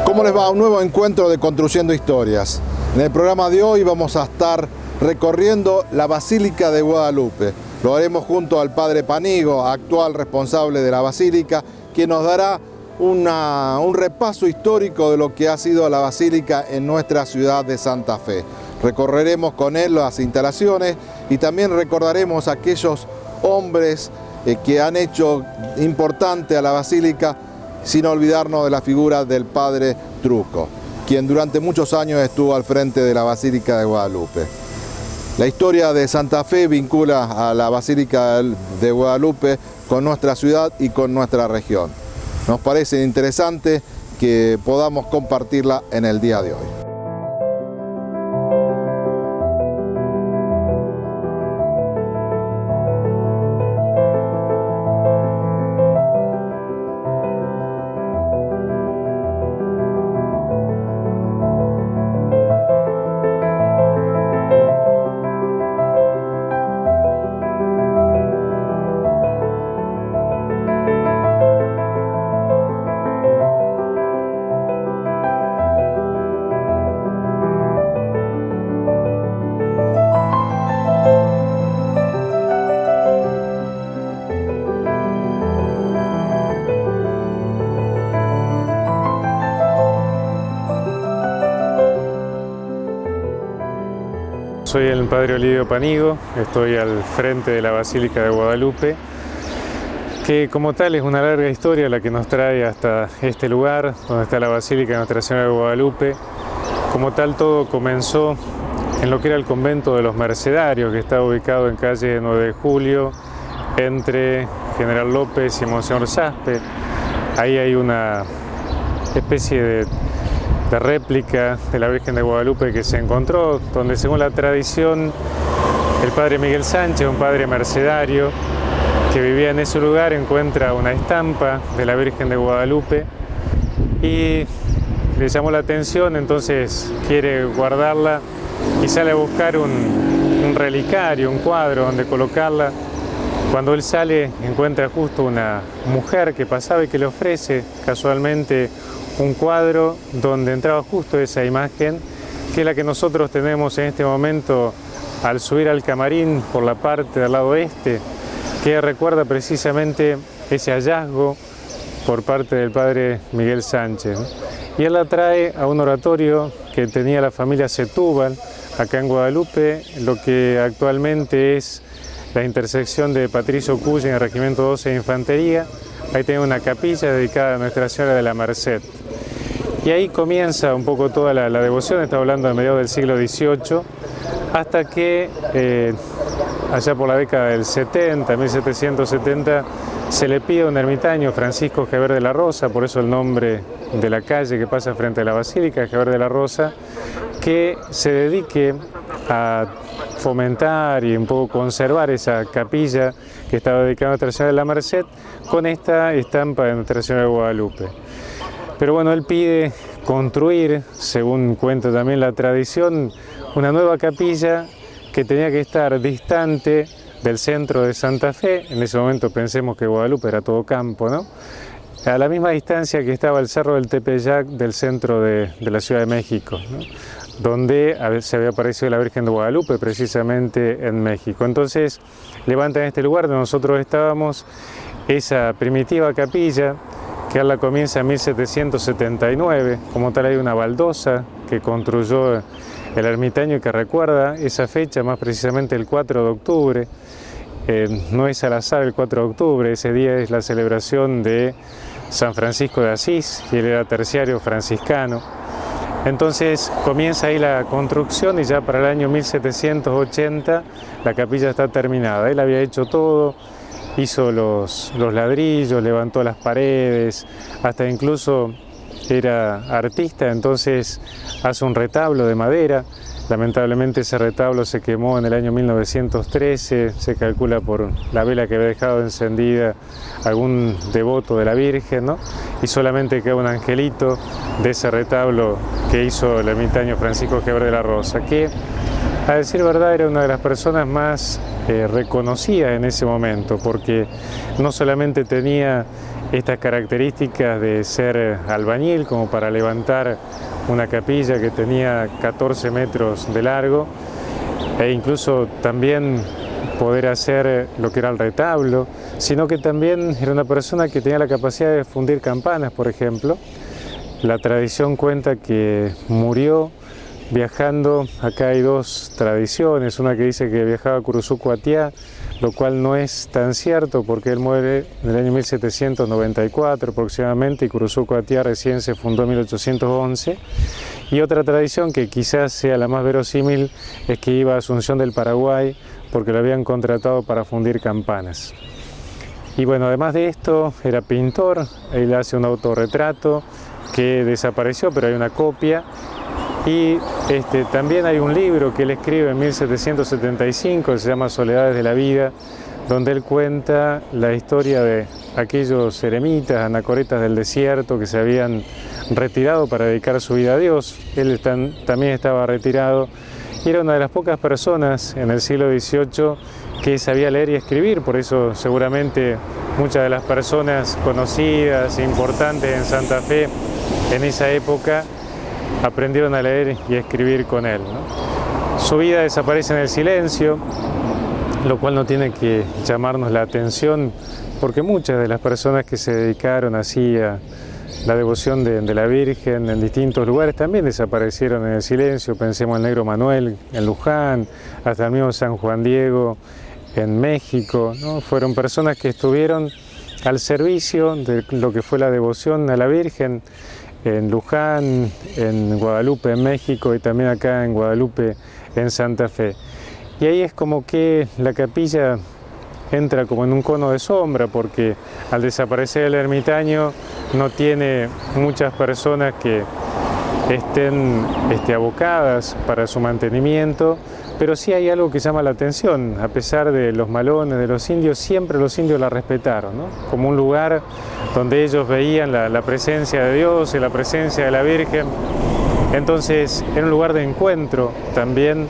¿Cómo les va? Un nuevo encuentro de Construyendo Historias. En el programa de hoy vamos a estar recorriendo la Basílica de Guadalupe. Lo haremos junto al Padre Panigo, actual responsable de la Basílica, quien nos dará un repaso histórico de lo que ha sido la Basílica en nuestra ciudad de Santa Fe. Recorreremos con él las instalaciones y también recordaremos a aquellos hombres que han hecho importante a la Basílica, sin olvidarnos de la figura del Padre Truco, quien durante muchos años estuvo al frente de la Basílica de Guadalupe. La historia de Santa Fe vincula a la Basílica de Guadalupe con nuestra ciudad y con nuestra región. Nos parece interesante que podamos compartirla en el día de hoy. Soy el Padre Olidio Panigo, estoy al frente de la Basílica de Guadalupe, que como tal es una larga historia la que nos trae hasta este lugar, donde está la Basílica de Nuestra Señora de Guadalupe. Como tal, todo comenzó en lo que era el convento de los Mercedarios, que está ubicado en calle 9 de Julio, entre General López y Monseñor Saspe. Ahí hay una especie de réplica de la Virgen de Guadalupe que se encontró, donde según la tradición el padre Miguel Sánchez, un padre mercedario que vivía en ese lugar, encuentra una estampa de la Virgen de Guadalupe y le llamó la atención, entonces quiere guardarla y sale a buscar un relicario, un cuadro donde colocarla. Cuando él sale encuentra justo una mujer que pasaba y que le ofrece casualmente un cuadro donde entraba justo esa imagen, que es la que nosotros tenemos en este momento al subir al camarín por la parte del lado este, que recuerda precisamente ese hallazgo por parte del padre Miguel Sánchez, ¿no? Y él la trae a un oratorio que tenía la familia Setúbal acá en Guadalupe, lo que actualmente es la intersección de Patricio Cuya en el Regimiento 12 de Infantería. Ahí tenemos una capilla dedicada a Nuestra Señora de la Merced. Y ahí comienza un poco toda la devoción, está hablando de mediados del siglo XVIII, hasta que allá por la década del 70, 1770, se le pide a un ermitaño, Francisco Geber de la Rosa, por eso el nombre de la calle que pasa frente a la Basílica, Geber de la Rosa, que se dedique a fomentar y un poco conservar esa capilla que estaba dedicada a Nuestra Señora de la Merced con esta estampa de Nuestra Señora de Guadalupe. Pero bueno, él pide construir, según cuenta también la tradición, una nueva capilla que tenía que estar distante del centro de Santa Fe. En ese momento pensemos que Guadalupe era todo campo, ¿no? A la misma distancia que estaba el Cerro del Tepeyac del centro de la Ciudad de México, ¿no? Donde se había aparecido la Virgen de Guadalupe, precisamente en México. Entonces levantan en este lugar donde nosotros estábamos esa primitiva capilla, que él la comienza en 1779, como tal hay una baldosa que construyó el ermitaño y que recuerda esa fecha, más precisamente el 4 de octubre. No es al azar el 4 de octubre, ese día es la celebración de San Francisco de Asís, y él era terciario franciscano. Entonces comienza ahí la construcción y ya para el año 1780 la capilla está terminada. Él había hecho todo, hizo los ladrillos, levantó las paredes, hasta incluso era artista, entonces hace un retablo de madera. Lamentablemente ese retablo se quemó en el año 1913, se calcula por la vela que había dejado encendida algún devoto de la Virgen, ¿no? Y solamente queda un angelito de ese retablo que hizo el ermitaño Francisco Gebr de la Rosa, que a decir verdad era una de las personas más reconocidas en ese momento, porque no solamente tenía estas características de ser albañil como para levantar una capilla que tenía 14 metros de largo e incluso también poder hacer lo que era el retablo, sino que también era una persona que tenía la capacidad de fundir campanas, por ejemplo. La tradición cuenta que murió viajando. Acá hay dos tradiciones, una que dice que viajaba a Curuzuco-Atiá, lo cual no es tan cierto porque él muere en el año 1794 aproximadamente y Curuzuco-Atiá recién se fundó en 1811. Y otra tradición que quizás sea la más verosímil es que iba a Asunción del Paraguay porque lo habían contratado para fundir campanas. Y bueno, además de esto era pintor, él hace un autorretrato que desapareció, pero hay una copia. Y también hay un libro que él escribe en 1775, que se llama Soledades de la Vida, donde él cuenta la historia de aquellos eremitas, anacoretas del desierto que se habían retirado para dedicar su vida a Dios. Él también estaba retirado y era una de las pocas personas en el siglo XVIII que sabía leer y escribir, por eso seguramente muchas de las personas conocidas e importantes en Santa Fe en esa época aprendieron a leer y a escribir con él, ¿no? Su vida desaparece en el silencio, lo cual no tiene que llamarnos la atención, porque muchas de las personas que se dedicaron así a la devoción de la Virgen en distintos lugares también desaparecieron en el silencio. Pensemos en el Negro Manuel en Luján, hasta el mismo San Juan Diego en México, ¿no? Fueron personas que estuvieron al servicio de lo que fue la devoción a la Virgen en Luján, en Guadalupe, en México, y también acá en Guadalupe, en Santa Fe. Y ahí es como que la capilla entra como en un cono de sombra, porque al desaparecer el ermitaño no tiene muchas personas que estén abocadas para su mantenimiento, pero sí hay algo que llama la atención. A pesar de los malones de los indios, siempre los indios la respetaron, ¿no? Como un lugar donde ellos veían la presencia de Dios y la presencia de la Virgen. Entonces era un lugar de encuentro también,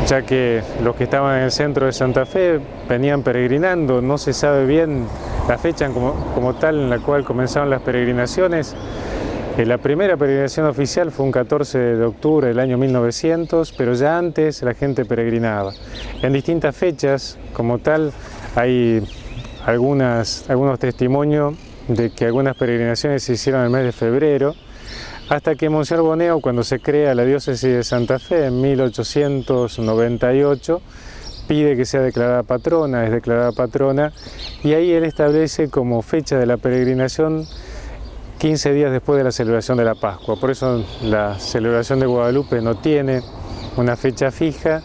ya que los que estaban en el centro de Santa Fe venían peregrinando. No se sabe bien la fecha como tal en la cual comenzaron las peregrinaciones. La primera peregrinación oficial fue un 14 de octubre del año 1900, pero ya antes la gente peregrinaba. En distintas fechas, como tal, hay algunos testimonios de que algunas peregrinaciones se hicieron en el mes de febrero, hasta que Monseñor Boneo, cuando se crea la diócesis de Santa Fe en 1898, pide que sea declarada patrona, es declarada patrona, y ahí él establece como fecha de la peregrinación 15 días después de la celebración de la Pascua. Por eso la celebración de Guadalupe no tiene una fecha fija,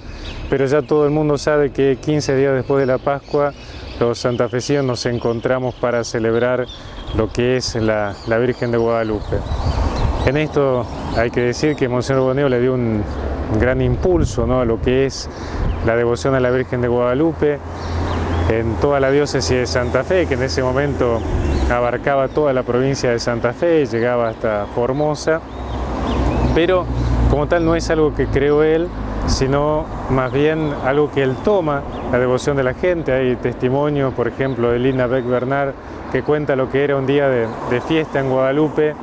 pero ya todo el mundo sabe que 15 días después de la Pascua los santafesinos nos encontramos para celebrar lo que es la Virgen de Guadalupe. En esto hay que decir que Monseñor Boneo le dio un gran impulso, ¿no?, a lo que es la devoción a la Virgen de Guadalupe en toda la diócesis de Santa Fe, que en ese momento abarcaba toda la provincia de Santa Fe, llegaba hasta Formosa, pero como tal no es algo que creó él, sino más bien algo que él toma, la devoción de la gente. Hay testimonios, por ejemplo, de Lina Beck Bernard, que cuenta lo que era un día de fiesta en Guadalupe,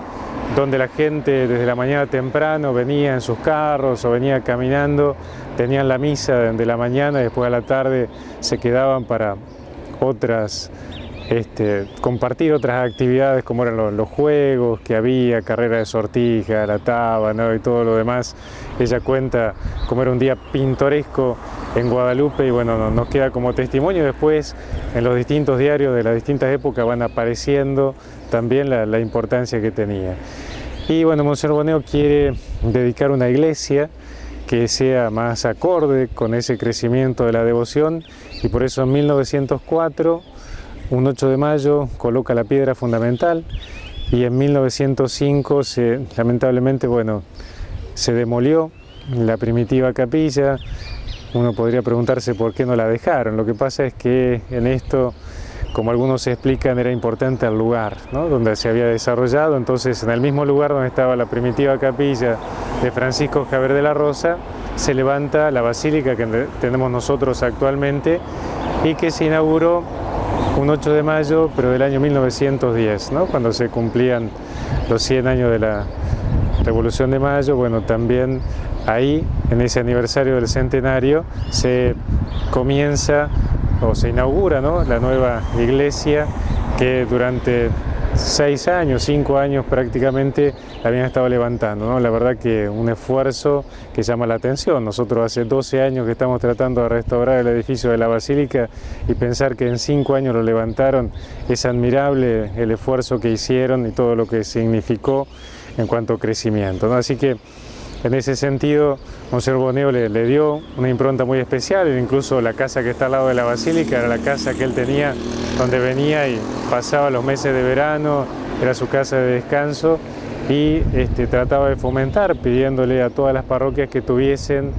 donde la gente desde la mañana temprano venía en sus carros o venía caminando, tenían la misa de la mañana y después a la tarde se quedaban para compartir otras actividades como eran los juegos que había, carrera de sortija, la taba, ¿no?, y todo lo demás. Ella cuenta cómo era un día pintoresco en Guadalupe y bueno, nos queda como testimonio. Después en los distintos diarios de las distintas épocas van apareciendo también la importancia que tenía. Y bueno, Monseñor Boneo quiere dedicar una iglesia que sea más acorde con ese crecimiento de la devoción, y por eso en 1904, un 8 de mayo, coloca la piedra fundamental, y en 1905 lamentablemente, bueno, se demolió la primitiva capilla. Uno podría preguntarse por qué no la dejaron. Lo que pasa es que en esto, como algunos explican, era importante el lugar, ¿no?, donde se había desarrollado. Entonces, en el mismo lugar donde estaba la primitiva capilla de Francisco Javier de la Rosa, se levanta la basílica que tenemos nosotros actualmente y que se inauguró un 8 de mayo, pero del año 1910, ¿no?, cuando se cumplían los 100 años de la Revolución de Mayo. Bueno, también ahí, en ese aniversario del centenario, se comienza o se inaugura, ¿no?, la nueva iglesia que durante 6 años, 5 años prácticamente la habían estado levantando, ¿no? La verdad que un esfuerzo que llama la atención. Nosotros hace 12 años que estamos tratando de restaurar el edificio de la Basílica, y pensar que en 5 años lo levantaron, es admirable el esfuerzo que hicieron y todo lo que significó en cuanto a crecimiento, ¿no? Así que en ese sentido, Monseñor Boneo le dio una impronta muy especial. Incluso la casa que está al lado de la Basílica era la casa que él tenía, donde venía y pasaba los meses de verano, era su casa de descanso, y trataba de fomentar, pidiéndole a todas las parroquias que tuviesen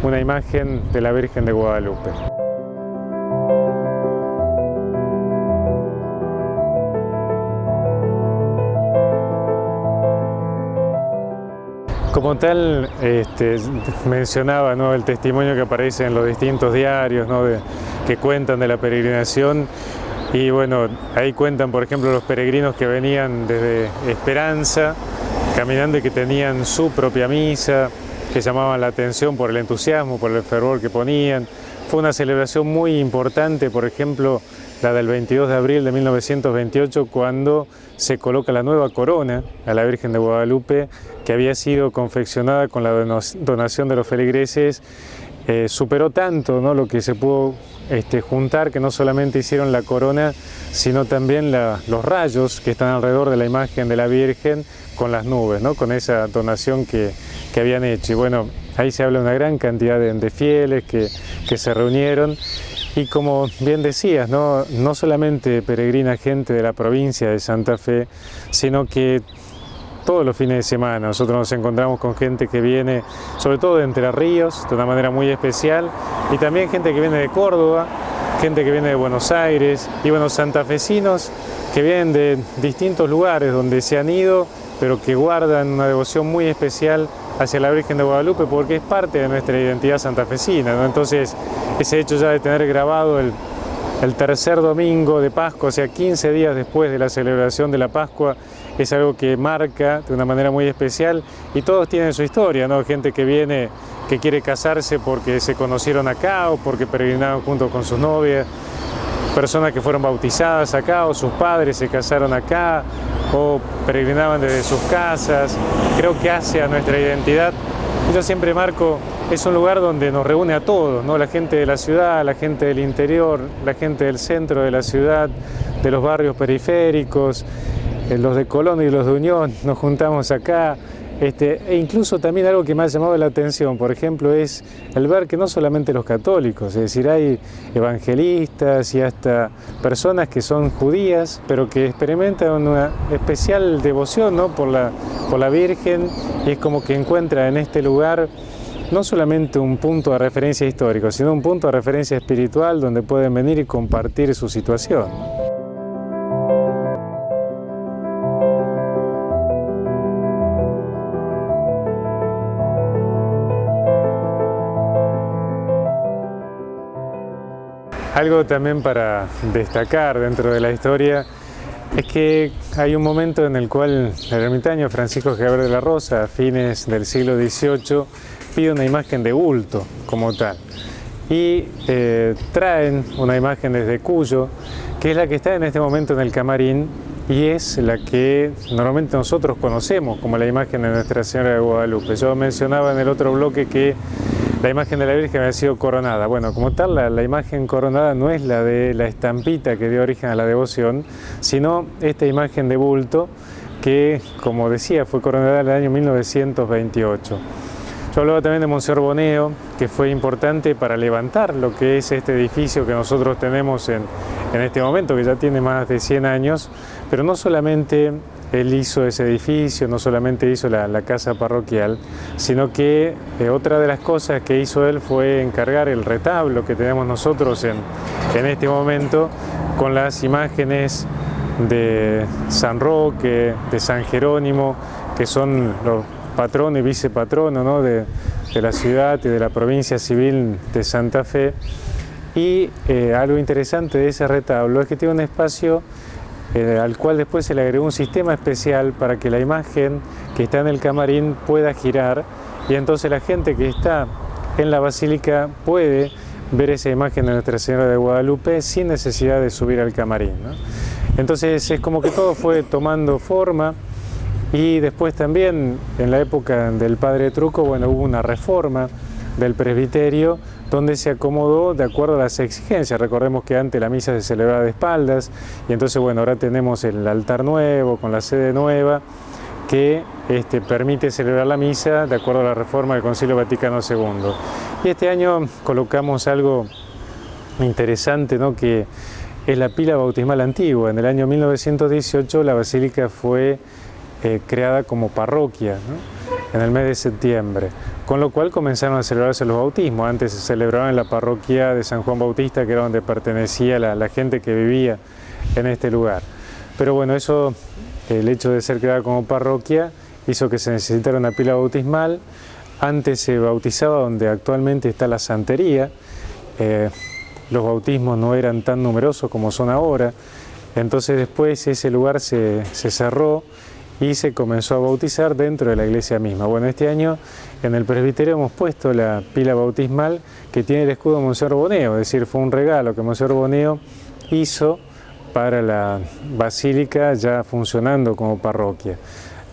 una imagen de la Virgen de Guadalupe. Como tal, mencionaba, ¿no?, el testimonio que aparece en los distintos diarios, ¿no?, que cuentan de la peregrinación. Y bueno, ahí cuentan, por ejemplo, los peregrinos que venían desde Esperanza, caminando, y que tenían su propia misa, que llamaban la atención por el entusiasmo, por el fervor que ponían. Fue una celebración muy importante, por ejemplo, la del 22 de abril de 1928, cuando se coloca la nueva corona a la Virgen de Guadalupe, que había sido confeccionada con la donación de los feligreses. Superó tanto, ¿no?, lo que se pudo juntar, que no solamente hicieron la corona, sino también los rayos que están alrededor de la imagen de la Virgen con las nubes, ¿no?, con esa donación que habían hecho. Y bueno, ahí se habla de una gran cantidad de fieles que se reunieron. Y como bien decías, no solamente peregrina gente de la provincia de Santa Fe, sino que todos los fines de semana nosotros nos encontramos con gente que viene, sobre todo de Entre Ríos, de una manera muy especial, y también gente que viene de Córdoba, gente que viene de Buenos Aires, y bueno, santafesinos que vienen de distintos lugares donde se han ido, pero que guardan una devoción muy especial hacia la Virgen de Guadalupe, porque es parte de nuestra identidad santafesina, ¿no? Entonces, ese hecho ya de tener grabado el tercer domingo de Pascua, o sea, 15 días después de la celebración de la Pascua, es algo que marca de una manera muy especial, y todos tienen su historia, ¿no? Gente que viene, que quiere casarse porque se conocieron acá o porque peregrinaron junto con sus novias, personas que fueron bautizadas acá o sus padres se casaron acá o peregrinaban desde sus casas. Creo que hace a nuestra identidad. Yo siempre marco, es un lugar donde nos reúne a todos, ¿no? La gente de la ciudad, la gente del interior, la gente del centro de la ciudad, de los barrios periféricos, los de Colón y los de Unión, nos juntamos acá. E incluso también algo que me ha llamado la atención, por ejemplo, es el ver que no solamente los católicos, es decir, hay evangelistas y hasta personas que son judías, pero que experimentan una especial devoción, ¿no?, por la Virgen, y es como que encuentra en este lugar no solamente un punto de referencia histórico, sino un punto de referencia espiritual donde pueden venir y compartir su situación. Algo también para destacar dentro de la historia es que hay un momento en el cual el ermitaño Francisco Javier de la Rosa, a fines del siglo XVIII, pide una imagen de bulto como tal. Y traen una imagen desde Cuyo, que es la que está en este momento en el camarín, y es la que normalmente nosotros conocemos como la imagen de Nuestra Señora de Guadalupe. Yo mencionaba en el otro bloque que la imagen de la Virgen había sido coronada. Bueno, como tal, la imagen coronada no es la de la estampita que dio origen a la devoción, sino esta imagen de bulto, que, como decía, fue coronada en el año 1928. Yo hablaba también de Monseñor Boneo, que fue importante para levantar lo que es este edificio que nosotros tenemos en este momento, que ya tiene más de 100 años, pero no solamente él hizo ese edificio, no solamente hizo la casa parroquial, sino que otra de las cosas que hizo él fue encargar el retablo que tenemos nosotros en este momento, con las imágenes de San Roque, de San Jerónimo, que son los patrono y vicepatrono, ¿no?, de la ciudad y de la provincia civil de Santa Fe. Y algo interesante de ese retablo es que tiene un espacio al cual después se le agregó un sistema especial para que la imagen que está en el camarín pueda girar, y entonces la gente que está en la basílica puede ver esa imagen de Nuestra Señora de Guadalupe sin necesidad de subir al camarín, ¿no? Entonces es como que todo fue tomando forma. Y después también, en la época del Padre Truco, bueno, hubo una reforma del presbiterio donde se acomodó de acuerdo a las exigencias. Recordemos que antes la misa se celebraba de espaldas, y entonces, bueno, ahora tenemos el altar nuevo con la sede nueva que permite celebrar la misa de acuerdo a la reforma del Concilio Vaticano II. Y este año colocamos algo interesante, ¿no?, que es la pila bautismal antigua. En el año 1918 la basílica fue creada como parroquia, ¿no?, en el mes de septiembre, con lo cual comenzaron a celebrarse los bautismos. Antes se celebraban en la parroquia de San Juan Bautista, que era donde pertenecía la gente que vivía en este lugar. Pero bueno, eso, el hecho de ser creada como parroquia, hizo que se necesitara una pila bautismal. Antes se bautizaba donde actualmente está la santería. Los bautismos no eran tan numerosos como son ahora, entonces después ese lugar se cerró y se comenzó a bautizar dentro de la iglesia misma. Bueno, este año en el presbiterio hemos puesto la pila bautismal que tiene el escudo de Monseñor Boneo, es decir, fue un regalo que Monseñor Boneo hizo para la basílica ya funcionando como parroquia.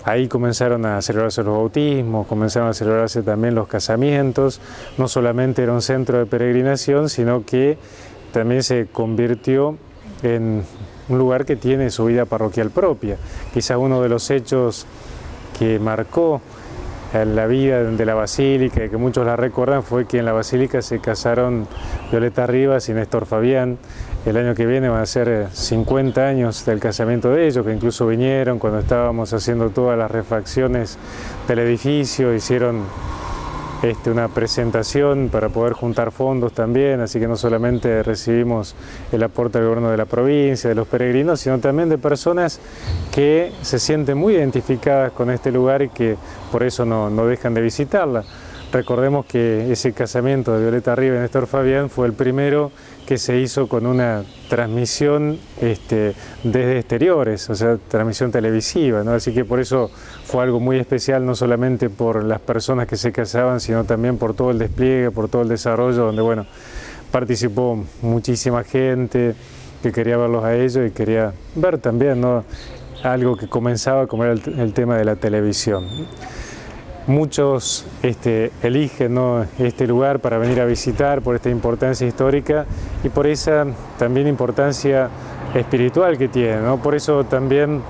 Ahí comenzaron a celebrarse los bautismos, comenzaron a celebrarse también los casamientos. No solamente era un centro de peregrinación, sino que también se convirtió en un lugar que tiene su vida parroquial propia. Quizás uno de los hechos que marcó la vida de la basílica y que muchos la recuerdan fue que en la basílica se casaron Violeta Rivas y Néstor Fabián. El año que viene van a ser 50 años del casamiento de ellos, que incluso vinieron cuando estábamos haciendo todas las refacciones del edificio, hicieron una presentación para poder juntar fondos también, así que no solamente recibimos el aporte del gobierno de la provincia, de los peregrinos, sino también de personas que se sienten muy identificadas con este lugar y que por eso no dejan de visitarla. Recordemos que ese casamiento de Violeta Rivas y Néstor Fabián fue el primero que se hizo con una transmisión desde exteriores, o sea, transmisión televisiva, ¿no? Así que por eso fue algo muy especial, no solamente por las personas que se casaban, sino también por todo el despliegue, por todo el desarrollo, donde, bueno, participó muchísima gente que quería verlos a ellos y quería ver también, ¿no?, algo que comenzaba como era el tema de la televisión. Muchos eligen, ¿no?, este lugar para venir a visitar por esta importancia histórica y por esa también importancia espiritual que tiene, ¿no? Por eso también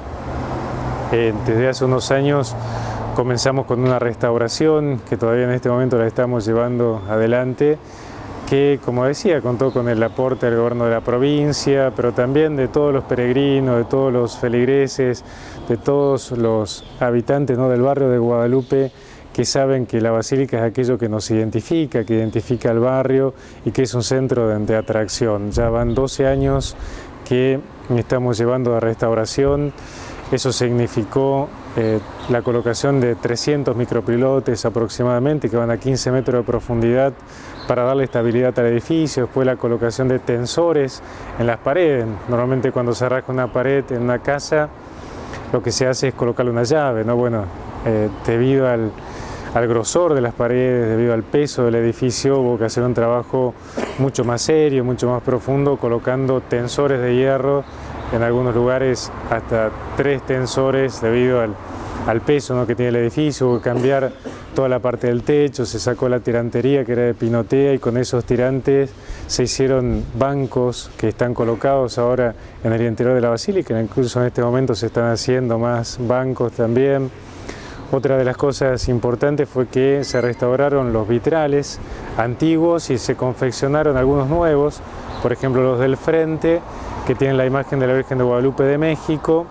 desde hace unos años comenzamos con una restauración que todavía en este momento la estamos llevando adelante, que, como decía, contó con el aporte del gobierno de la provincia, pero también de todos los peregrinos, de todos los feligreses, de todos los habitantes, ¿no?, del barrio de Guadalupe, que saben que la basílica es aquello que nos identifica, que identifica al barrio y que es un centro de atracción. Ya van 12 años que estamos llevando de restauración. Eso significó la colocación de 300 micropilotes aproximadamente, que van a 15 metros de profundidad, para darle estabilidad al edificio. Después la colocación de tensores en las paredes. Normalmente cuando se rasca una pared en una casa, lo que se hace es colocarle una llave, ¿no? Bueno, debido al grosor de las paredes, debido al peso del edificio, hubo que hacer un trabajo mucho más serio, mucho más profundo, colocando tensores de hierro, en algunos lugares hasta 3 tensores debido al peso, ¿no?, que tiene el edificio. Hubo que cambiar toda la parte del techo, se sacó la tirantería que era de pinotea y con esos tirantes se hicieron bancos que están colocados ahora en el interior de la basílica, incluso en este momento se están haciendo más bancos también. Otra de las cosas importantes fue que se restauraron los vitrales antiguos y se confeccionaron algunos nuevos, por ejemplo los del frente, que tienen la imagen de la Virgen de Guadalupe de México,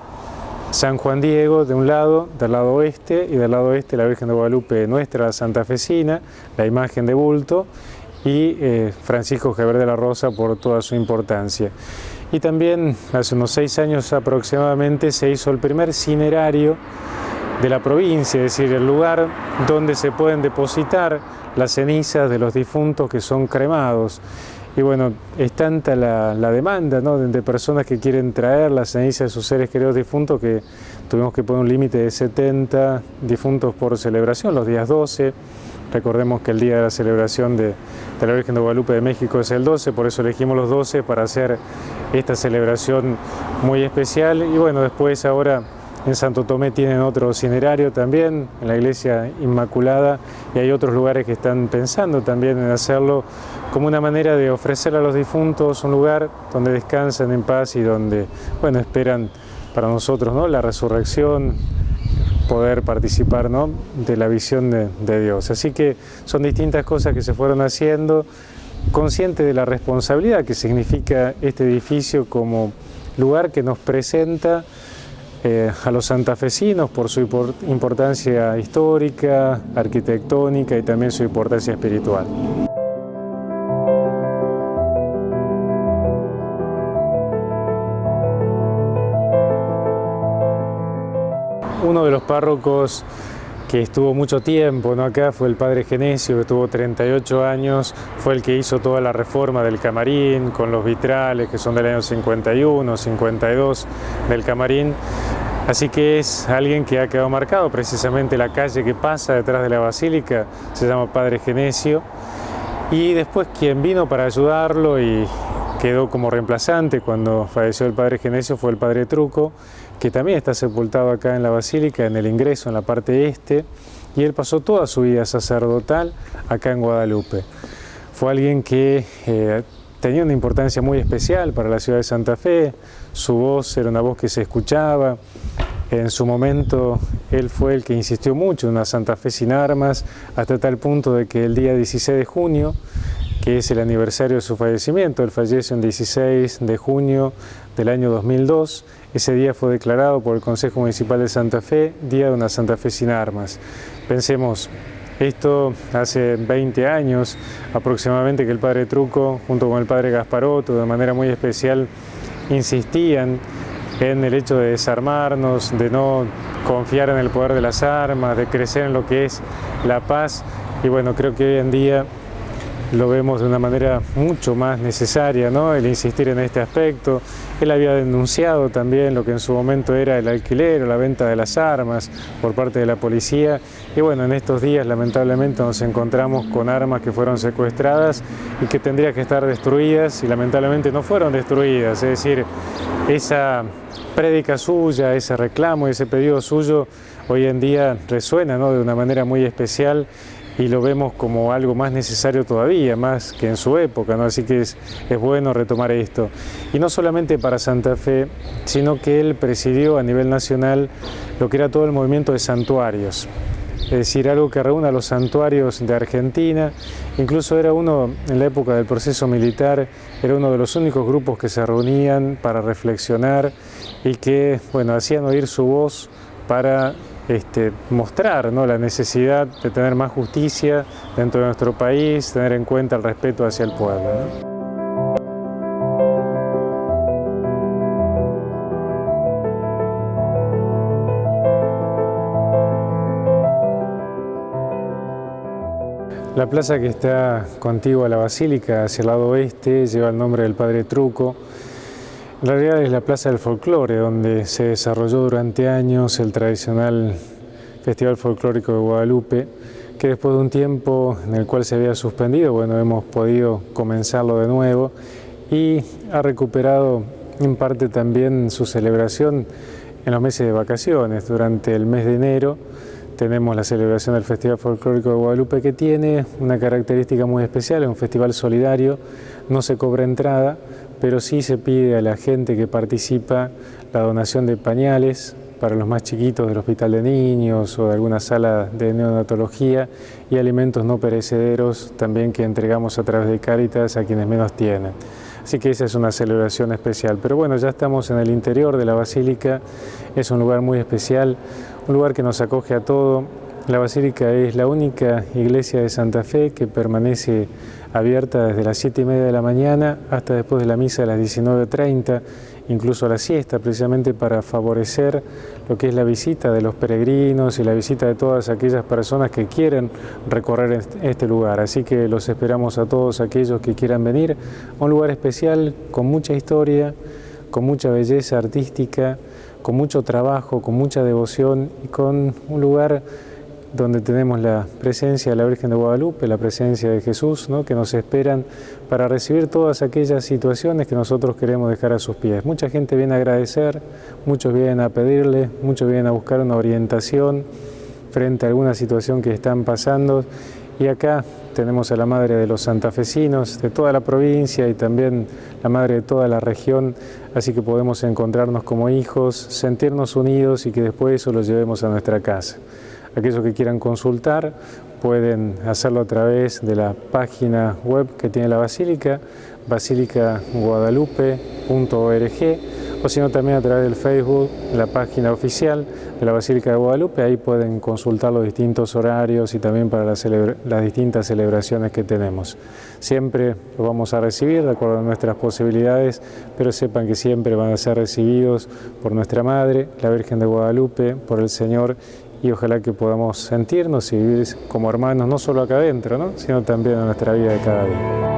San Juan Diego de un lado, del lado oeste, y del lado este la Virgen de Guadalupe nuestra, santafesina, la imagen de bulto, y Francisco Javier de la Rosa por toda su importancia. Y también hace unos 6 años aproximadamente se hizo el primer cinerario de la provincia, es decir, el lugar donde se pueden depositar las cenizas de los difuntos que son cremados. Y bueno, es tanta la demanda, ¿no?, de personas que quieren traer las cenizas de sus seres queridos difuntos que tuvimos que poner un límite de 70 difuntos por celebración, los días 12. Recordemos que el día de la celebración de la Virgen de Guadalupe de México es el 12, por eso elegimos los 12 para hacer esta celebración muy especial. Y bueno, después ahora en Santo Tomé tienen otro cinerario también, en la Iglesia Inmaculada, y hay otros lugares que están pensando también en hacerlo como una manera de ofrecer a los difuntos un lugar donde descansan en paz y donde, bueno, esperan para nosotros, ¿no?, la resurrección, poder participar, ¿no?, de la visión de Dios. Así que son distintas cosas que se fueron haciendo, consciente de la responsabilidad que significa este edificio como lugar que nos presenta a los santafesinos por su importancia histórica, arquitectónica y también su importancia espiritual. Uno de los párrocos que estuvo mucho tiempo, ¿no?, acá fue el padre Genesio, que tuvo 38 años, fue el que hizo toda la reforma del camarín, con los vitrales que son del año 51, 52 del camarín. Así que es alguien que ha quedado marcado, precisamente la calle que pasa detrás de la basílica se llama Padre Genesio. Y después quien vino para ayudarlo y quedó como reemplazante cuando falleció el Padre Genesio fue el Padre Truco, que también está sepultado acá en la basílica, en el ingreso, en la parte este, y él pasó toda su vida sacerdotal acá en Guadalupe. Fue alguien que tenía una importancia muy especial para la ciudad de Santa Fe, su voz era una voz que se escuchaba. En su momento él fue el que insistió mucho en una Santa Fe sin armas, hasta tal punto de que el día 16 de junio, que es el aniversario de su fallecimiento, él falleció el 16 de junio del año 2002, ese día fue declarado por el Consejo Municipal de Santa Fe Día de una Santa Fe sin armas. Pensemos, esto hace 20 años aproximadamente que el Padre Truco, junto con el Padre Gasparotto, de manera muy especial, insistían en el hecho de desarmarnos, de no confiar en el poder de las armas, de crecer en lo que es la paz. Y bueno, creo que hoy en día lo vemos de una manera mucho más necesaria, ¿no?, el insistir en este aspecto. Él había denunciado también lo que en su momento era el alquiler o la venta de las armas por parte de la policía. Y bueno, en estos días lamentablemente nos encontramos con armas que fueron secuestradas y que tendrían que estar destruidas y lamentablemente no fueron destruidas. Es decir, esa prédica suya, ese reclamo, ese pedido suyo hoy en día resuena, ¿no?, de una manera muy especial. Y lo vemos como algo más necesario todavía, más que en su época, ¿no? Así que es bueno retomar esto. Y no solamente para Santa Fe, sino que él presidió a nivel nacional lo que era todo el movimiento de santuarios. Es decir, algo que reúne a los santuarios de Argentina. Incluso era uno, en la época del proceso militar, era uno de los únicos grupos que se reunían para reflexionar y que, bueno, hacían oír su voz para mostrar, ¿no?, la necesidad de tener más justicia dentro de nuestro país, tener en cuenta el respeto hacia el pueblo, ¿no? La plaza que está contigua a la basílica, hacia el lado oeste, lleva el nombre del Padre Truco. En realidad es la Plaza del Folclore, donde se desarrolló durante años el tradicional Festival Folclórico de Guadalupe, que después de un tiempo en el cual se había suspendido, bueno, hemos podido comenzarlo de nuevo y ha recuperado en parte también su celebración en los meses de vacaciones. Durante el mes de enero tenemos la celebración del Festival Folclórico de Guadalupe, que tiene una característica muy especial, es un festival solidario no se cobra entrada, pero sí se pide a la gente que participa la donación de pañales para los más chiquitos del hospital de niños o de alguna sala de neonatología y alimentos no perecederos también que entregamos a través de Cáritas a quienes menos tienen. Así que esa es una celebración especial. Pero bueno, ya estamos en el interior de la Basílica, es un lugar muy especial, un lugar que nos acoge a todo. La Basílica es la única iglesia de Santa Fe que permanece abierta desde las 7:30 de la mañana hasta después de la misa a las 19:30, incluso a la siesta, precisamente para favorecer lo que es la visita de los peregrinos y la visita de todas aquellas personas que quieren recorrer este lugar. Así que los esperamos a todos aquellos que quieran venir a un lugar especial con mucha historia, con mucha belleza artística, con mucho trabajo, con mucha devoción y con un lugar donde tenemos la presencia de la Virgen de Guadalupe, la presencia de Jesús, ¿no?, que nos esperan para recibir todas aquellas situaciones que nosotros queremos dejar a sus pies. Mucha gente viene a agradecer, muchos vienen a pedirle, muchos vienen a buscar una orientación frente a alguna situación que están pasando. Y acá tenemos a la Madre de los santafesinos, de toda la provincia y también la Madre de toda la región, así que podemos encontrarnos como hijos, sentirnos unidos y que después eso lo llevemos a nuestra casa. Aquellos que quieran consultar pueden hacerlo a través de la página web que tiene la Basílica, basilicaguadalupe.org, o sino también a través del Facebook, la página oficial de la Basílica de Guadalupe. Ahí pueden consultar los distintos horarios y también para las distintas celebraciones que tenemos. Siempre los vamos a recibir de acuerdo a nuestras posibilidades, pero sepan que siempre van a ser recibidos por nuestra Madre, la Virgen de Guadalupe, por el Señor, y ojalá que podamos sentirnos y vivir como hermanos, no solo acá adentro, ¿no?, sino también en nuestra vida de cada día.